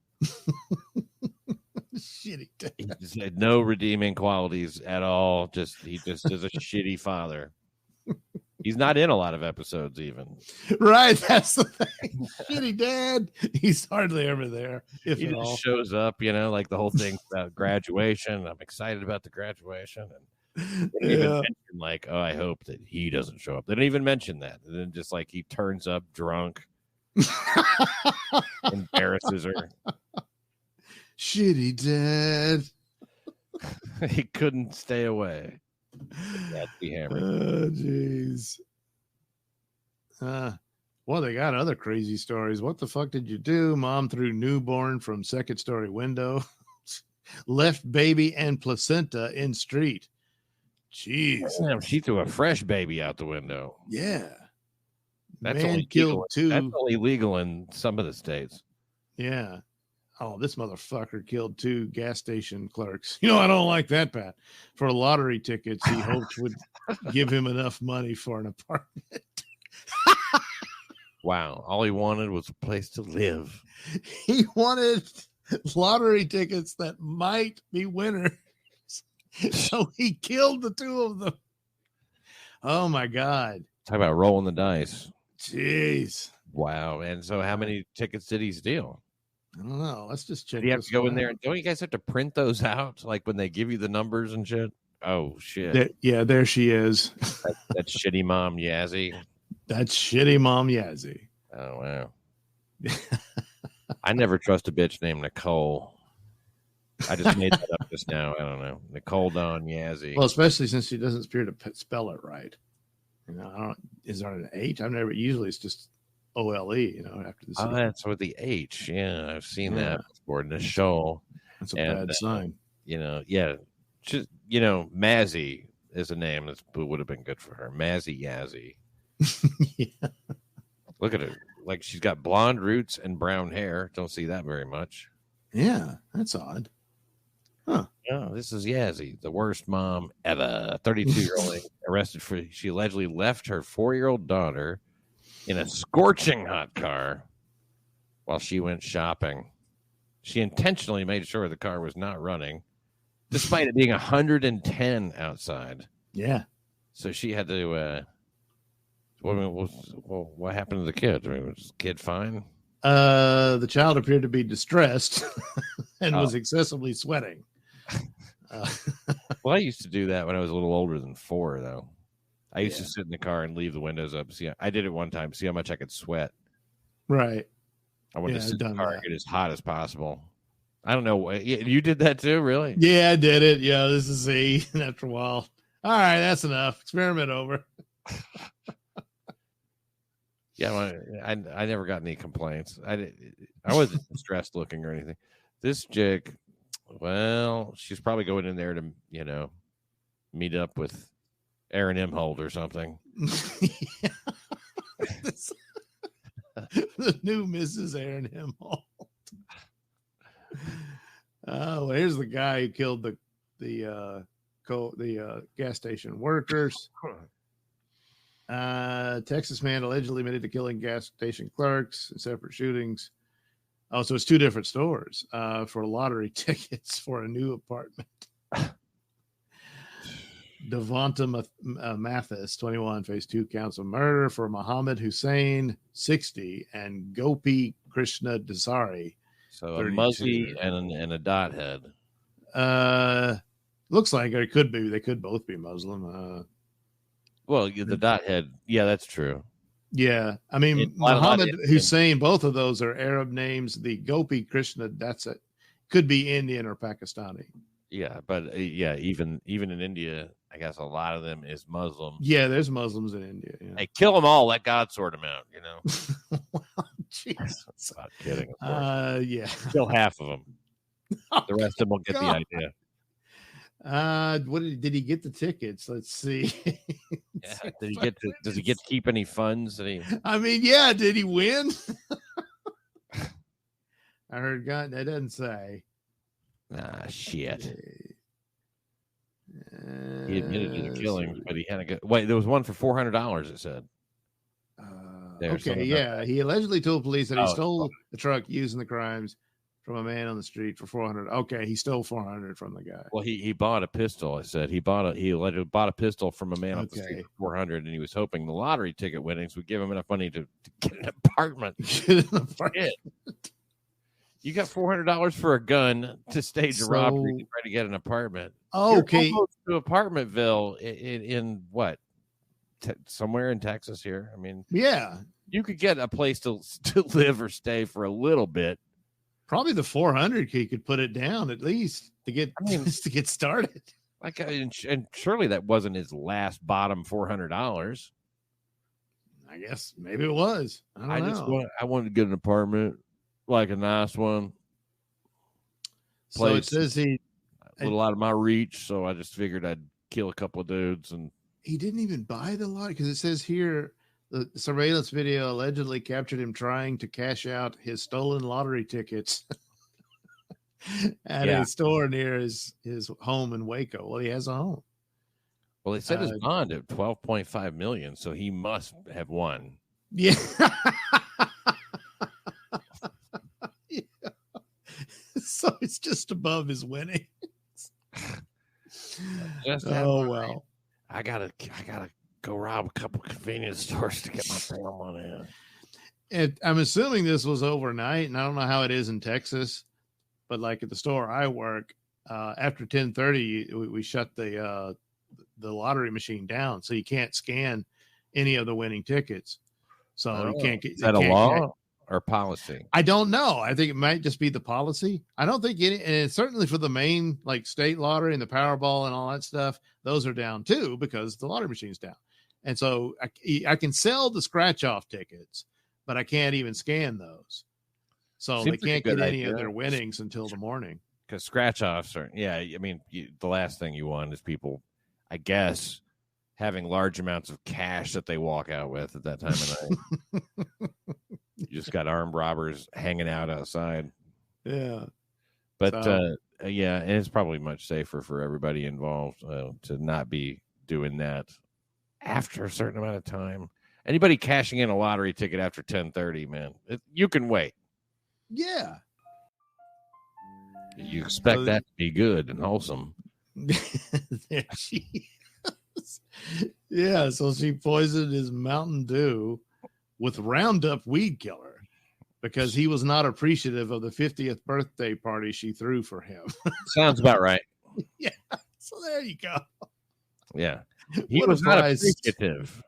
Shitty dad. He just had no redeeming qualities at all. He just is a shitty father. He's not in a lot of episodes, even. Right, that's the thing. Shitty dad. He's hardly ever there. If he at just all. shows up, like the whole thing about graduation. I'm excited about the graduation, and they even mention like, oh, I hope that he doesn't show up. They don't even mention that. And then just like he turns up drunk, embarrasses her. Shitty dad. He couldn't stay away. That's the hammer. Oh, jeez. Well, they got other crazy stories. What the fuck did you do? Mom threw newborn from second-story window. Left baby and placenta in street. Jeez. Damn, she threw a fresh baby out the window. Yeah. That's Man only killed legal. two. That's only legal in some of the states. Yeah. Oh, this motherfucker killed 2 gas station clerks. I don't like that, Pat. For lottery tickets, he hoped would give him enough money for an apartment. Wow. All he wanted was a place to live. He wanted lottery tickets that might be winners. So he killed the 2 of them. Oh, my God. Talk about rolling the dice. Jeez. Wow. And so how many tickets did he steal? I don't know. Let's just check. Do you have to go in there? Don't you guys have to print those out? Like when they give you the numbers and shit? Oh, shit. There she is. That's shitty mom Yazzie. That's shitty mom Yazzie. Oh, wow. I never trust a bitch named Nicole. I just made that up just now. I don't know. Nicole Dawn Yazzie. Well, especially since she doesn't appear to spell it right. I don't. Is there an H? I've never. Usually, it's just OLE, you know, after the Oh, C. that's with the H. Yeah, I've seen Yeah. that before in the show. That's a And, bad sign. You know, yeah, just Mazzy is a name that would have been good for her. Mazzy Yazzie. Yeah. Look at her, like she's got blonde roots and brown hair. Don't see that very much. Yeah, that's odd. Huh. Oh, this is Yazzie, the worst mom ever. 32-year-old arrested for she allegedly left her 4-year-old daughter in a scorching hot car while she went shopping. She intentionally made sure the car was not running, despite it being 110 outside. Yeah. So she had to. What happened to the kid? I mean, was the kid fine? The child appeared to be distressed and was excessively sweating. Well, I used to do that when I was a little older than 4, though. I used to sit in the car and leave the windows up. See, I did it one time. See how much I could sweat. Right. I wanted to sit in the car and get as hot as possible. I don't know. You did that too, really? Yeah, I did it. Yeah, this is E. And after a while, all right, that's enough. Experiment over. Yeah, I never got any complaints. I wasn't stressed looking or anything. This chick, well, she's probably going in there to meet up with Aaron Imhold or something. The new Mrs. Aaron Imhold. Oh, here's the guy who killed the gas station workers. Texas man allegedly admitted to killing gas station clerks in separate shootings. Oh, so it's 2 different stores for lottery tickets for a new apartment. Devonta Mathis, 21, faced 2 counts of murder for Muhammad Hussein, 60, and Gopi Krishna Desari. So a muzzy and a dot head. Looks like it could be. They could both be Muslim. Well, the dot head. Yeah, that's true. Yeah. I mean, Muhammad Hussein, both of those are Arab names. The Gopi Krishna, that's it. Could be Indian or Pakistani. Yeah, but even in India, I guess a lot of them is Muslims. Yeah, there's Muslims in India. Yeah. Hey, kill them all. Let God sort them out, Well, jeez. Not kidding, of course. Yeah. Kill half of them. The rest of them will get the idea. What did he get the tickets? Let's see. Yeah. Does he get to keep any funds? I mean, yeah. Did he win? I heard God. That doesn't say. Shit. He admitted to the killing, but he had a good. Wait, there was one for $400. It said. Okay, yeah. He allegedly told police that he stole the truck used in the crimes from a man on the street for $400. Okay, he stole $400 from the guy. Well, he bought a pistol. I said he allegedly bought a pistol from a man on the street for $400, and he was hoping the lottery ticket winnings would give him enough money to get an apartment. You got $400 for a gun to stage a robbery to try to get an apartment. Okay, to Apartmentville in what? Somewhere in Texas here. I mean, yeah, you could get a place to live or stay for a little bit. Probably the 400 he could put it down at least to get to get started. Like, and surely that wasn't his last bottom $400. I guess maybe it was. I don't know. I wanted to get an apartment, like a nice one. So it says a little out of my reach, so I just figured I'd kill a couple of dudes. And he didn't even buy the lot because it says here the surveillance video allegedly captured him trying to cash out his stolen lottery tickets at a store near his home in Waco. Well, he has a home. Well, they said his bond at $12.5 million, so he must have won. Yeah. Yeah. So it's just above his winnings. Well. I gotta go rob a couple convenience stores to get my damn money in. I'm assuming this was overnight, and I don't know how it is in Texas, but like at the store I work, after 10:30, we shut the lottery machine down, so you can't scan any of the winning tickets. So you can't get. Is that a law or policy? I don't know. I think it might just be the policy. I don't think any, and certainly for the main like state lottery and the Powerball and all that stuff, those are down too because the lottery machine's down. And so I can sell the scratch off tickets, but I can't even scan those. So Seems they like a can't get good any of idea. their winnings until the morning. Because scratch offs are, I mean, the last thing you want is people, I guess, having large amounts of cash that they walk out with at that time of night. You just got armed robbers hanging out outside. Yeah. But So- yeah, and it's probably much safer for everybody involved to not be doing that after a certain amount of time. Anybody cashing in a lottery ticket after 10:30, man, you can wait. Yeah. You expect So- that to be good and wholesome. There she is. Yeah, so she poisoned his Mountain Dew with Roundup weed killer because he was not appreciative of the 50th birthday party she threw for him. Sounds about right. Yeah, so there you go. Yeah, he What a was not prize. appreciative.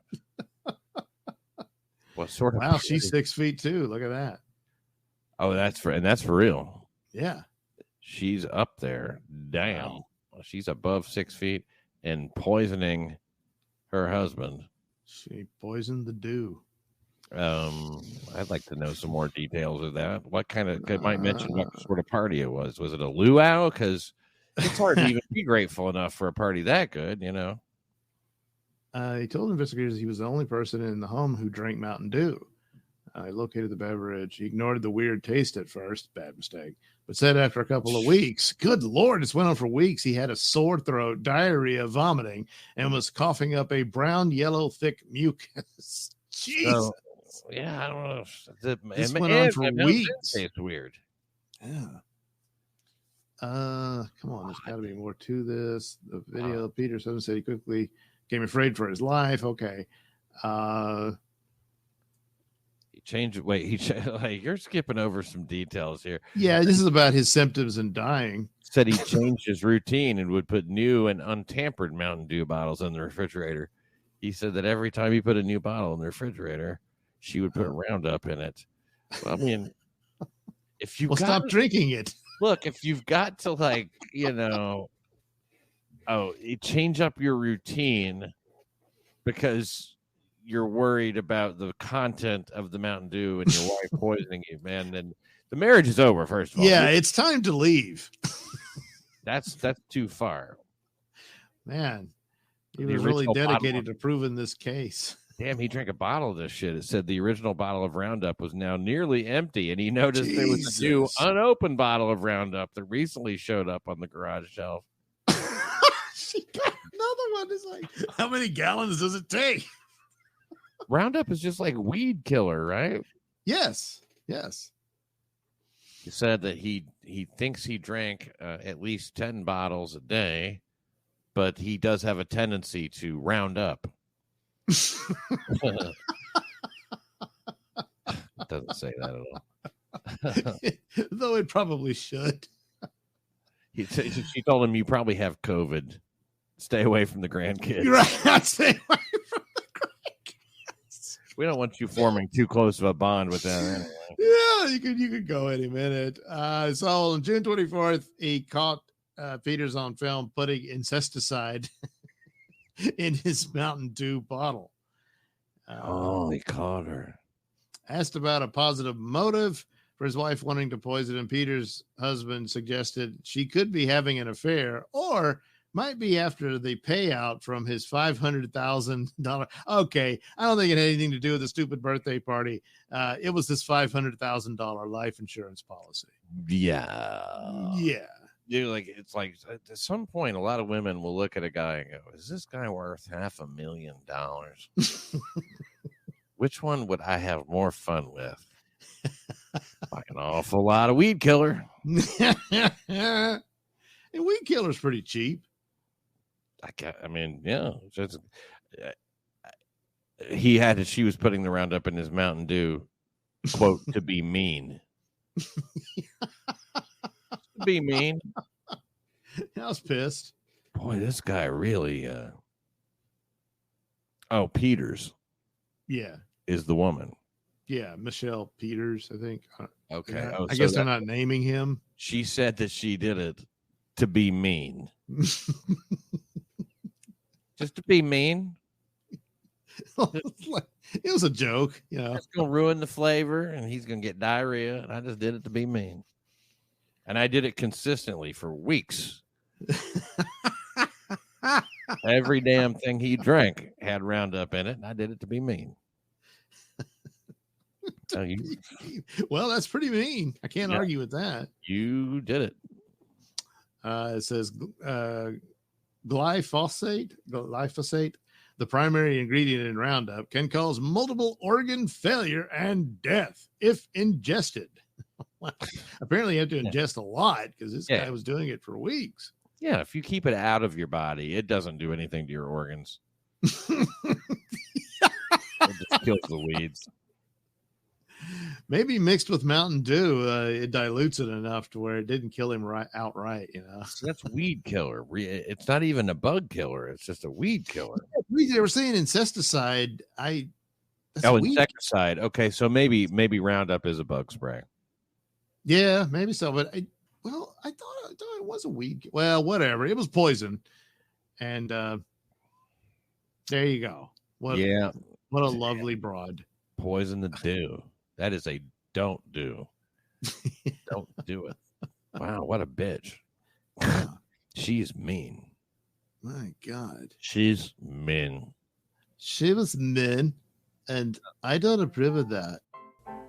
What sort of? Wow, she's 6 feet too. Look at that. Oh, that's for real. Yeah. She's up there. Damn. Wow. Well, she's above 6 feet and poisoning her husband. She poisoned the dew. I'd like to know some more details of that. What kind of? It might mention what sort of party it was. Was it a luau? Because it's hard to even be grateful enough for a party that good, you know. He told investigators he was the only person in the home who drank Mountain Dew. He located the beverage. He ignored the weird taste at first, bad mistake, but said after a couple of weeks, good Lord, this went on for weeks. He had a sore throat, diarrhea, vomiting, and was coughing up a brown, yellow, thick mucus. Jesus. So, yeah, I don't know. This went on for weeks. It's weird. Yeah. Come on, there's got to be more to this. The video, Peter Sutton said he quickly became afraid for his life. Okay. He changed. Wait, like you're skipping over some details here. Yeah, this is about his symptoms and dying. Said he changed his routine and would put new and untampered Mountain Dew bottles in the refrigerator. He said that every time he put a new bottle in the refrigerator, she would put Roundup in it. Well, I mean, if you stop drinking it. Look, if you've got to change up your routine because you're worried about the content of the Mountain Dew and your wife poisoning you, man, then the marriage is over, first of all. Yeah, it's time to leave. That's too far. Man, he The was really original dedicated bottle. to proving this case. Damn, he drank a bottle of this shit. It said the original bottle of Roundup was now nearly empty, and he noticed there was a new Jesus. unopened bottle of Roundup that recently showed up on the garage shelf. She got another one. It's like, how many gallons does it take? Roundup is just like weed killer, right? Yes. Yes. He said that he thinks he drank at least 10 bottles a day, but he does have a tendency to round up. It doesn't say that at all. Though it probably should. She told him, you probably have COVID. Stay away from the grandkids. You're right. Stay away from the grandkids. We don't want you forming too close of a bond with them anyway. Yeah, you could go any minute. So on June 24th, he caught Peters on film putting incesticide in his Mountain Dew bottle. They caught her. Asked about a positive motive for his wife wanting to poison him, Peter's husband suggested she could be having an affair or might be after the payout from his $500,000. Okay, I don't think it had anything to do with the stupid birthday party. It was this $500,000 life insurance policy. Yeah. Yeah. It's like at some point, a lot of women will look at a guy and go, is this guy worth $500,000? Which one would I have more fun with? Like an awful lot of weed killer. And weed killer's pretty cheap. Yeah. She was putting the Roundup in his Mountain Dew, quote, to be mean. To be mean. I was pissed. Boy, this guy really. Peters. Yeah. Is the woman. Yeah, Michelle Peters, I think. Okay. I guess they're not naming him. She said that she did it to be mean. Just to be mean. It was a joke, you know. It's gonna ruin the flavor, and he's gonna get diarrhea. And I just did it to be mean, and I did it consistently for weeks. Every damn thing he drank had Roundup in it, and I did it to be mean. So Well, that's pretty mean. I can't argue with that. You did it. It says glyphosate, the primary ingredient in Roundup, can cause multiple organ failure and death if ingested. Apparently, you have to ingest a lot because this guy was doing it for weeks. Yeah, if you keep it out of your body, it doesn't do anything to your organs. It just kills the weeds. Maybe mixed with Mountain Dew, it dilutes it enough to where it didn't kill him outright. You know, so that's weed killer. It's not even a bug killer; it's just a weed killer. They were saying insecticide. Insecticide. Okay, so maybe Roundup is a bug spray. Yeah, maybe so. But I thought it was a weed. Well, whatever. It was poison, and there you go. What a lovely broad. Poison the dew. That is a don't do. Don't do it. Wow, what a bitch. She's mean. My God. She's mean. She was mean, and I don't approve of that.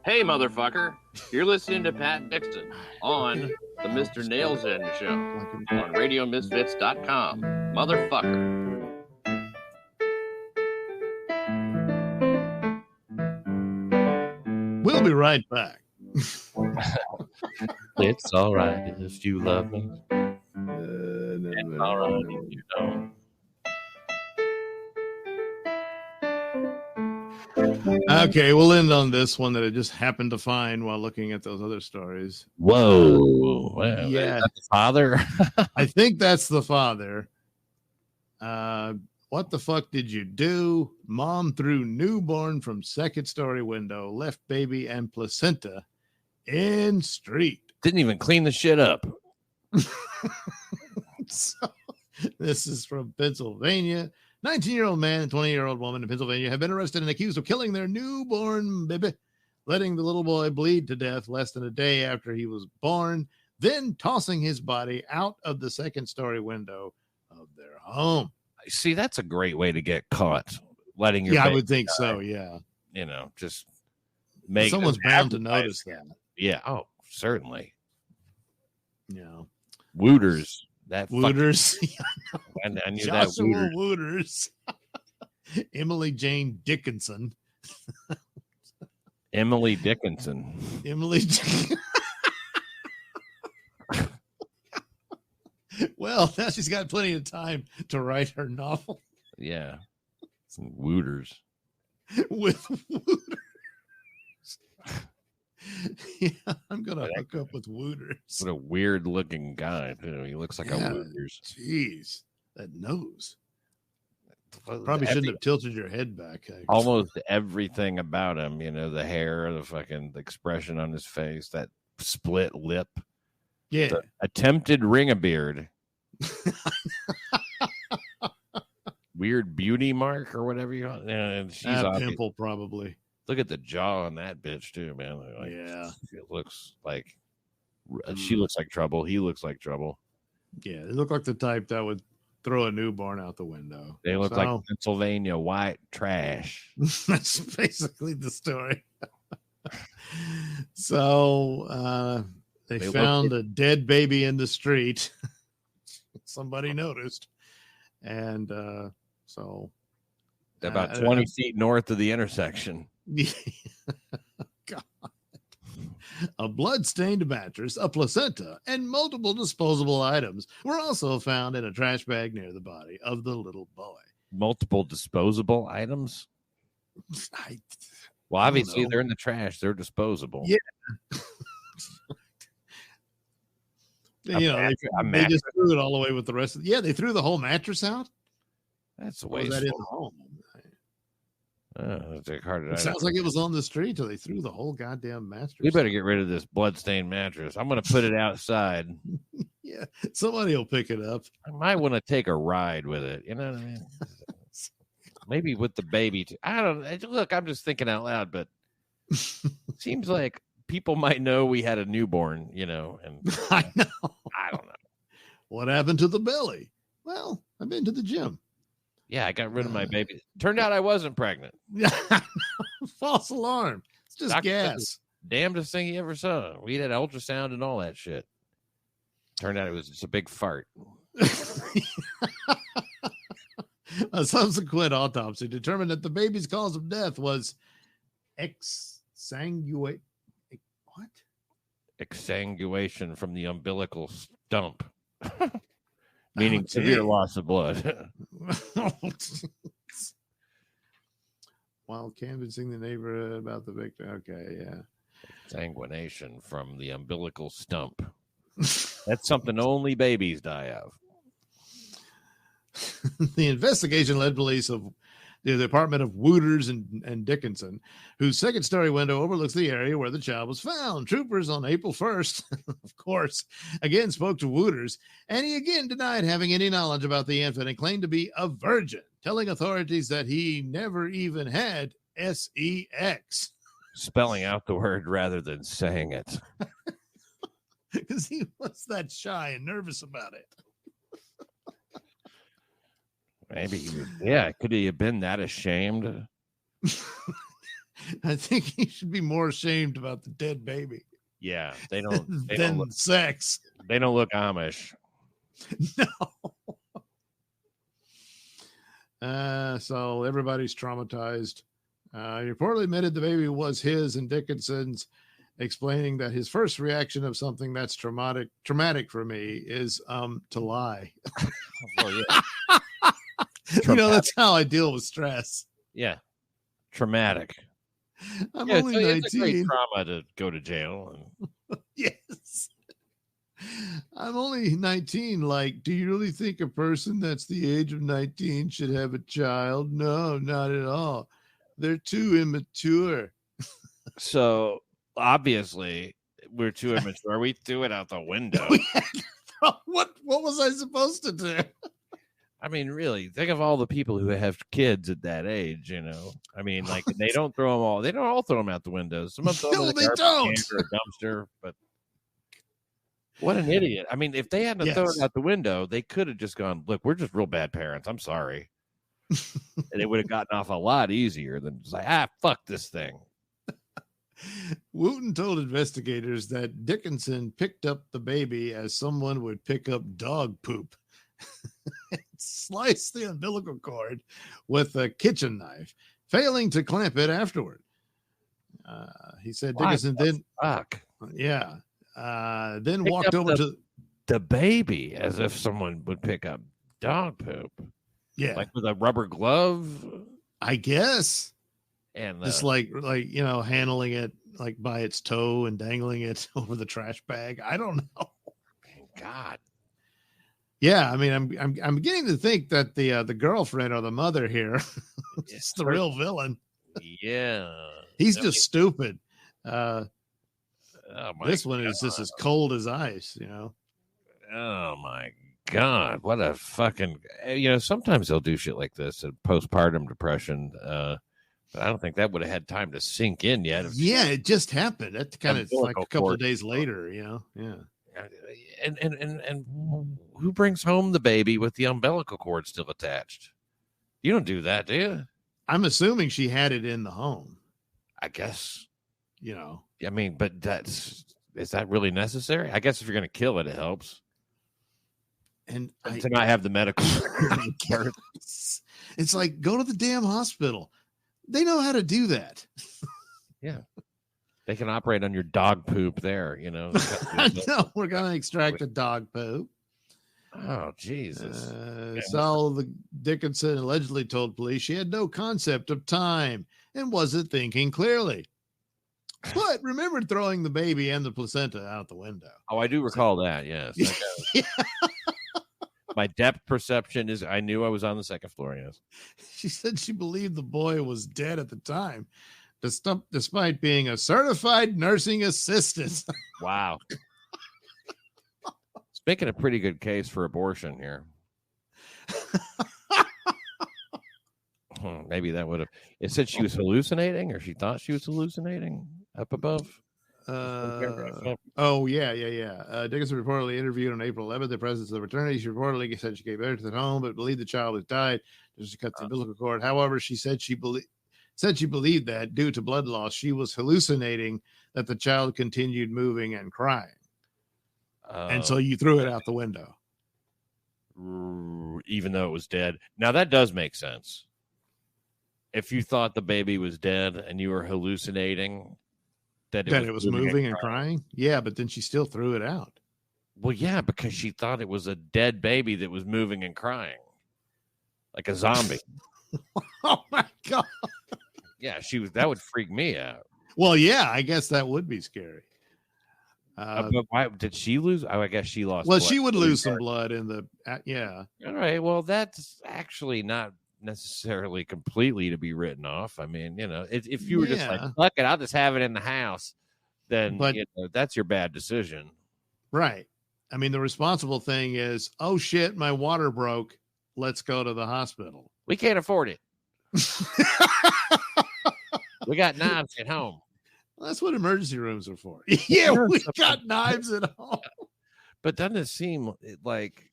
Hey, motherfucker. You're listening to Pat Dixon on the Mr. Nailsin Show on RadioMisfits.com. Motherfucker. We'll be right back. It's all right if you love me. It's all right if you don't. Okay, we'll end on this one that I just happened to find while looking at those other stories. Whoa. Well, yeah. Is that the father? I think that's the father. What the fuck did you do? Mom threw newborn from second story window, left baby and placenta in street. Didn't even clean the shit up. So, this is from Pennsylvania. 19-year-old man and 20-year-old woman in Pennsylvania have been arrested and accused of killing their newborn baby, letting the little boy bleed to death less than a day after he was born, then tossing his body out of the second story window of their home. See, that's a great way to get caught. Letting your I would think so. Yeah, you know, just make someone's bound to notice that. Yeah, oh, certainly. Yeah, Wooters. Wooters. I knew Joshua that. Wooters. Emily Jane Dickinson. Emily Dickinson. Emily. Well, now she's got plenty of time to write her novel. Yeah. Some Wooters. With Wooters. Yeah, I'm going to hook up with Wooters. What a weird looking guy, too. He looks like a Wooters. Jeez, that nose. Probably shouldn't have tilted your head back. Actually. Almost everything about him, you know, the hair, the expression on his face, that split lip. Yeah. The attempted ring-a-beard. Weird beauty mark or whatever you want. And she's pimple, probably. Look at the jaw on that bitch, too, man. Like, yeah. It looks like she looks like trouble. He looks like trouble. Yeah, they look like the type that would throw a newborn out the window. They look like Pennsylvania white trash. That's basically the story. So they found a dead baby in the street. Somebody noticed. And so about 20 feet north of the intersection. God. A blood-stained mattress, a placenta, and multiple disposable items were also found in a trash bag near the body of the little boy. Multiple disposable items? Well, obviously they're in the trash. They're disposable. Yeah. They just threw it all away with the rest of they threw the whole mattress out. That's a waste. That in the home. It sounds like it was on the street till they threw the whole goddamn mattress. We better get rid of this bloodstained mattress. I'm going to put it outside. Yeah, somebody will pick it up. I might want to take a ride with it. You know what I mean? maybe with the baby too. I don't look. I'm just thinking out loud, but it seems like people might know we had a newborn, and I know. I don't know. What happened to the belly? Well, I've been to the gym. Yeah, I got rid of my baby. Turned out I wasn't pregnant. False alarm. It's just Doctor gas. Damnedest thing he ever saw. We had ultrasound and all that shit. Turned out it was just a big fart. A subsequent autopsy determined that the baby's cause of death was exsanguination. What? Exsanguination from the umbilical stump. Meaning severe loss of blood. While canvassing the neighborhood about the victim. Okay, yeah. Sanguination from the umbilical stump. That's something only babies die of. The investigation led police of the Department of Wooters and Dickinson, whose second-story window overlooks the area where the child was found. Troopers on April 1st, of course, again spoke to Wooters, and he again denied having any knowledge about the infant and claimed to be a virgin, telling authorities that he never even had sex. Spelling out the word rather than saying it. Because he was that shy and nervous about it. Maybe he was, yeah. Could he have been that ashamed? I think he should be more ashamed about the dead baby. Yeah, they don't. They than don't look, sex. They don't look Amish. No. So everybody's traumatized. He reportedly admitted the baby was his and Dickinson's, explaining that his first reaction of something that's traumatic for me is to lie. Oh, yeah. That's how I deal with stress. Yeah. Traumatic. I'm only 19. It's a great trauma to go to jail. Yes. I'm only 19. Like, do you really think a person that's the age of 19 should have a child? No, not at all. They're too immature. So obviously we're too immature. We threw it out the window. What was I supposed to do? I mean, really, think of all the people who have kids at that age, I mean, like, they don't all throw them out the window. Some of them No, they don't. Or a dumpster, but what an idiot. I mean, if they hadn't thrown it out the window, they could have just gone, look, we're just real bad parents. I'm sorry. And it would have gotten off a lot easier than just like, fuck this thing. Wooten told investigators that Dickinson picked up the baby as someone would pick up dog poop. Sliced the umbilical cord with a kitchen knife, failing to clamp it afterward. He said Dickinson then walked over to the baby as if someone would pick up dog poop. Yeah, like with a rubber glove, I guess. And just like handling it like by its toe and dangling it over the trash bag. I don't know. God. Yeah, I mean, I'm beginning to think that the girlfriend or the mother here is the real villain. Yeah, he's just stupid. This one is just as cold as ice, Oh my God, what a fucking! Sometimes they'll do shit like this in postpartum depression. But I don't think that would have had time to sink in yet. Yeah, it just happened. That's kind of like a couple of days later, Yeah. And who brings home the baby with the umbilical cord still attached? You don't do that, do you? I'm assuming she had it in the home. I guess. I mean, but is that really necessary? I guess if you're going to kill it, it helps. And to not have the medical record. It's like, go to the damn hospital. They know how to do that. Yeah. They can operate on your dog poop there, No, we're going to extract the dog poop. Oh, Jesus. So the Dickinson allegedly told police she had no concept of time and wasn't thinking clearly. But remembered throwing the baby and the placenta out the window. Oh, I do recall that, yes. Yeah. My depth perception is I knew I was on the second floor, yes. She said she believed the boy was dead at the time, despite being a certified nursing assistant. Wow. It's making a pretty good case for abortion here. Maybe that would have. It said she was hallucinating, or she thought she was hallucinating up above. Oh, yeah. Dickinson reportedly interviewed on April 11th the presence of the fraternity. She reportedly said she gave birth at home, but believed the child was died just to cut the umbilical cord. However, she said she believed that due to blood loss, she was hallucinating that the child continued moving and crying. And so you threw it out the window. Even though it was dead. Now that does make sense. If you thought the baby was dead and you were hallucinating that it was moving and crying. Yeah, but then she still threw it out. Well, yeah, because she thought it was a dead baby that was moving and crying. Like a zombie. Oh my God. Yeah, that would freak me out. Well, yeah, I guess that would be scary. But why did she lose? Oh, I guess she lost. Well, she would lose some blood in the yeah. All right. Well, that's actually not necessarily completely to be written off. I mean, if you were just like, fuck it, I'll just have it in the house, then that's your bad decision. Right. I mean, the responsible thing is, oh shit, my water broke. Let's go to the hospital. We can't afford it. We got knives at home. Well, that's what emergency rooms are for. Yeah, we got knives at home. But doesn't it seem like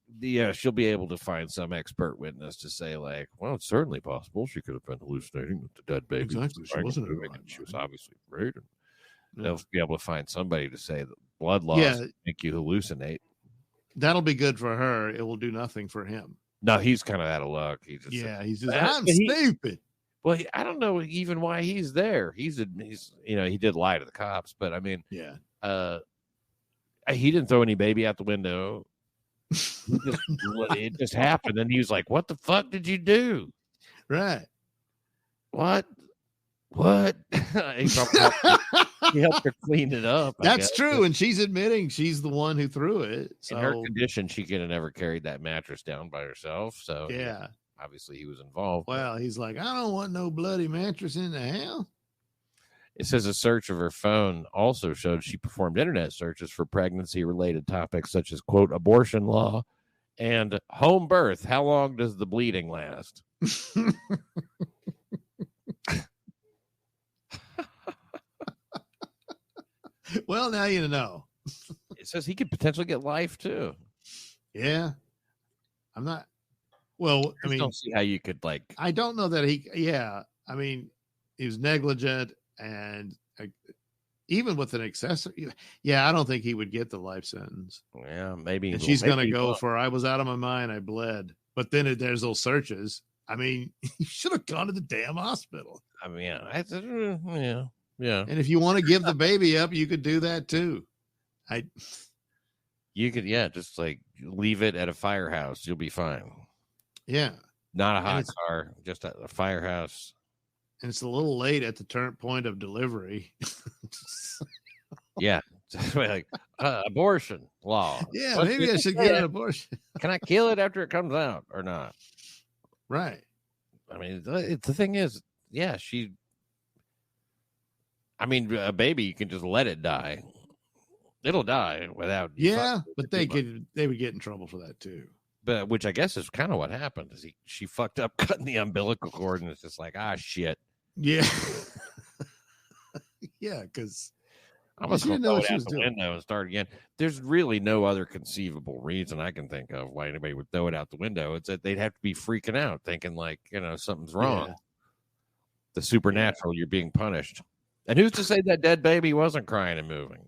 she'll be able to find some expert witness to say, like, well, it's certainly possible she could have been hallucinating with the dead baby. Exactly. She wasn't moving, and she was obviously great. They'll be able to find somebody to say that blood loss make you hallucinate. That'll be good for her. It will do nothing for him. No, he's kind of out of luck. He's just I'm stupid. Well, I don't know even why he's there. He did lie to the cops, but I mean, he didn't throw any baby out the window. It just happened, and he was like, "What the fuck did you do?" Right? What? He helped her clean it up. That's true, and she's admitting she's the one who threw it. So. In her condition, she could have never carried that mattress down by herself. So yeah. Obviously, he was involved. Well, he's like, I don't want no bloody mattress in the house. It says a search of her phone also showed she performed internet searches for pregnancy-related topics such as, quote, abortion law and home birth. How long does the bleeding last? Well, now you know. It says he could potentially get life, too. Yeah. I'm not... Well, I mean, don't see how you could I don't know that I mean, he was negligent, and even with an accessory, I don't think he would get the life sentence. Yeah, maybe. And she's going to go for, I was out of my mind, I bled. But then there's those searches. I mean, you should have gone to the damn hospital. I mean, yeah. And if you want to give the baby up, you could do that too. You could, just leave it at a firehouse. You'll be fine. Yeah. Not a hot car, just a firehouse. And it's a little late at the point of delivery. Yeah. Abortion law. Yeah, maybe I should get an abortion. Can I kill it after it comes out or not? Right. I mean, the thing is, a baby, you can just let it die. It'll die without. Yeah, but they would get in trouble for that too. But which I guess is kind of what happened. Is she fucked up cutting the umbilical cord, and it's just like, shit. Yeah. Yeah, because I was going to throw it out the window and start again. There's really no other conceivable reason I can think of why anybody would throw it out the window. It's that they'd have to be freaking out, thinking something's wrong. Yeah. The supernatural, you're being punished. And who's to say that dead baby wasn't crying and moving?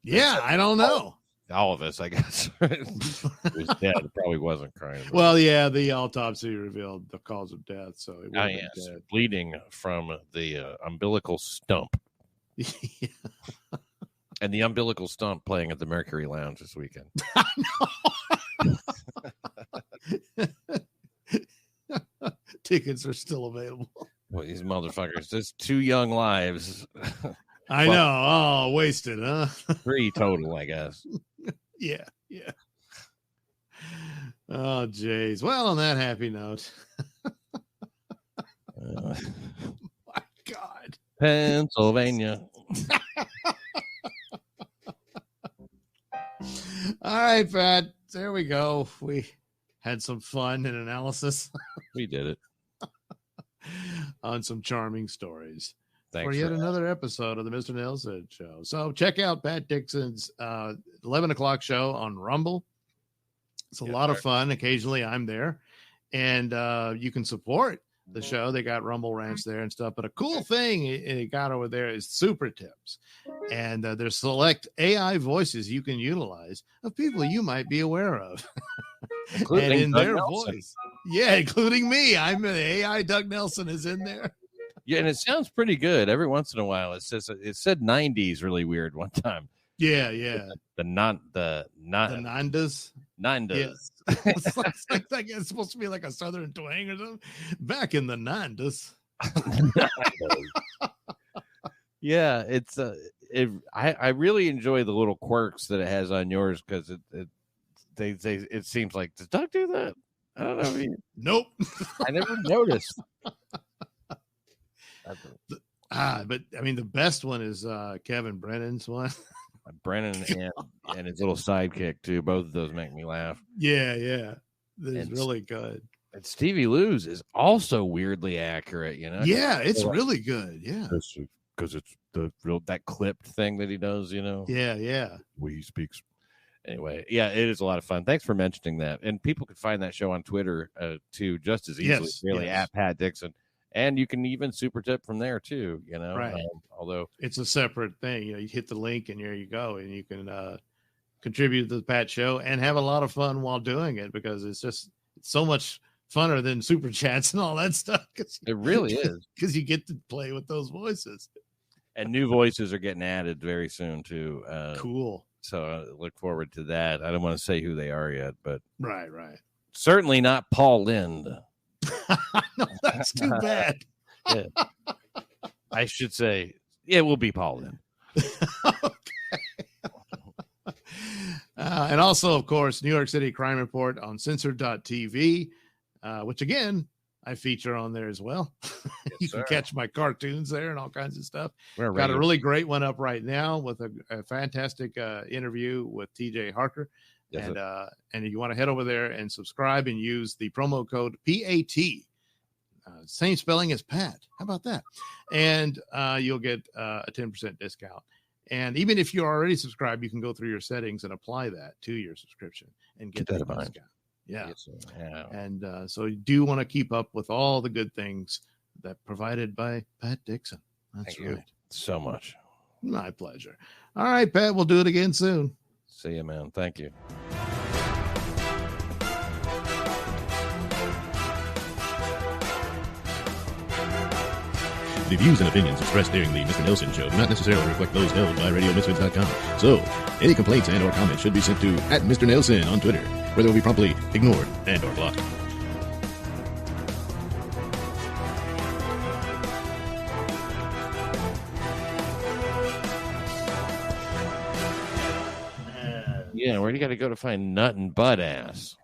Yeah, I don't know. All of us, I guess. It was dead. It probably wasn't crying. Well, yeah, the autopsy revealed the cause of death. So it wasn't dead. Bleeding from the umbilical stump. Yeah. And the umbilical stump playing at the Mercury Lounge this weekend. Tickets are still available. Well, these motherfuckers, there's 2 young lives. I know. Oh, wasted, huh? 3 total, I guess. Yeah. Oh, jeez. Well, on that happy note. My God. Pennsylvania. All right, Pat. There we go. We had some fun and analysis. We did it. on some charming stories. Thanks for yet another episode of the Mr. Nailsin Show. So check out Pat Dixon's 11 o'clock show on Rumble. It's a lot of fun. Occasionally I'm there. And you can support the show. They got Rumble Rants there and stuff. But a cool thing it got over there is super tips. And there's select AI voices you can utilize of people you might be aware of. Including and in Doug their Nailsin. voice. Yeah, including me. I'm an AI. Doug Nailsin is in there. Yeah, and it sounds pretty good. Every once in a while, it said 90s really weird one time. Yeah. The Nandas. Yes. It's supposed to be like a southern twang or something. Back in the 90s. Yeah, it's I really enjoy the little quirks that it has on yours because it seems like, does Doug do that? I don't know. Nope. I never noticed. But I mean, the best one is Kevin Brennan's one. Brennan and his little sidekick too. Both of those make me laugh. Yeah. It's really good. And Stevie Lou's is also weirdly accurate, you know? Yeah, it's really good. Yeah. Because it's that clipped thing that he does, you know? Yeah. The way he speaks. Anyway, yeah, it is a lot of fun. Thanks for mentioning that. And people can find that show on Twitter too, just as easily, at Pat Dixon. And you can even super tip from there too, you know? Right. Although it's a separate thing. You hit the link and there you go. And you can contribute to the Pat Show and have a lot of fun while doing it because it's so much funner than super chats and all that stuff. It really is. Because you get to play with those voices. And new voices are getting added very soon too. Cool. So I look forward to that. I don't want to say who they are yet, but right. Certainly not Paul Lind. No, that's too bad. Yeah. I should say it will be Paul Lind. Okay. And also, of course, New York City Crime Report on censored.tv, which again, I feature on there as well. You can catch my cartoons there and all kinds of stuff. Got a really great one up right now with a fantastic interview with TJ Harker. Yes, and if you want to head over there and subscribe and use the promo code PAT, same spelling as Pat. How about that? And you'll get a 10% discount. And even if you're already subscribed, you can go through your settings and apply that to your subscription and get that discount. Yeah. Yes, yeah. And so you do want to keep up with all the good things that provided by Pat Dixon. That's Thank right. you so much. My pleasure. All right, Pat, we'll do it again soon. See you, man. Thank you. The views and opinions expressed during the Mr. Nailsin Show do not necessarily reflect those held by RadioMisfits.com. So, any complaints and or comments should be sent to @Mr. Nailsin on Twitter, where they will be promptly ignored and or blocked. Yeah, where do you got to go to find nut and butt ass?